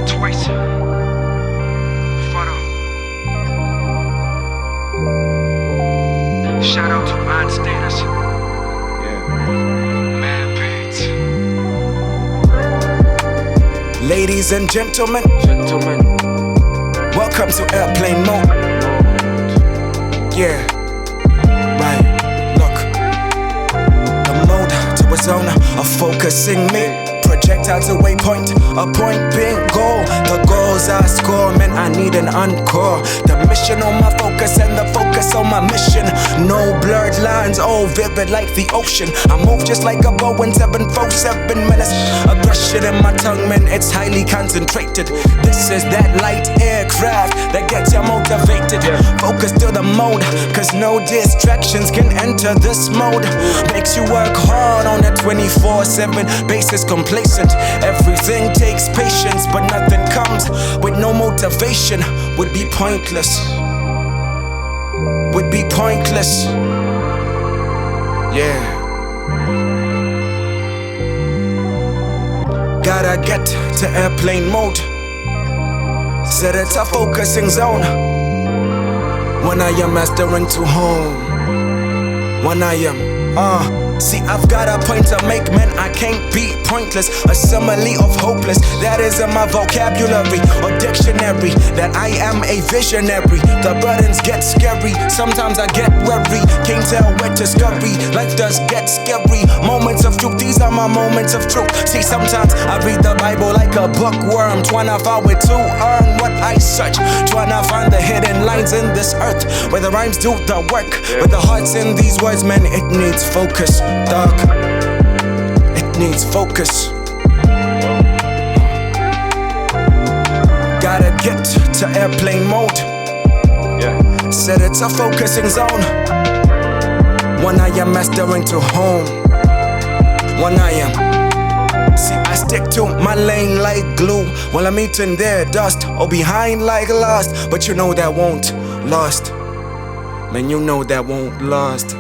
twice. Faro. Shout out to Mind Status. Man Beats. Ladies and gentlemen, welcome to airplane mode. Yeah, right, look. The mode to a zone of focusing me. Projectile to waypoint, a point being goal. The goals I score, man, I need an encore. The mission on my focus and the focus on my mission. No blurred lines, all vivid like the ocean. I move just like a Boeing 747 menace. Aggression in my tongue, man, it's highly concentrated. This is that light aircraft that gets you motivated. Focus to the mode, cause no distractions can enter this mode. Makes you work hard on a 24/7 basis, complacent. Everything takes patience, but nothing comes with no motivation. Would be pointless. Would be pointless. Yeah. Gotta get to airplane mode. Set it a focusing zone. When I am mastering to home. When I am, see, I've got a point to make, man, I can't be pointless. A simile of hopeless, that is in my vocabulary or dictionary, that I am a visionary. The burdens get scary, sometimes I get worried. Can't tell where to scurry, life does get scary. Moments of truth, these are my moments of truth. See, sometimes I read the Bible like a bookworm, tryna find it to earn what I search. Tryna find the hidden lines in this earth, where the rhymes do the work, where the heart's in these words, man, it needs focus. Dog, it needs focus. Gotta get to airplane mode. Set it to focusing zone. When I am mastering to home. When I am, see, I stick to my lane like glue. While I'm eating their dust, or behind like lust. But you know that won't last. Man, you know that won't last.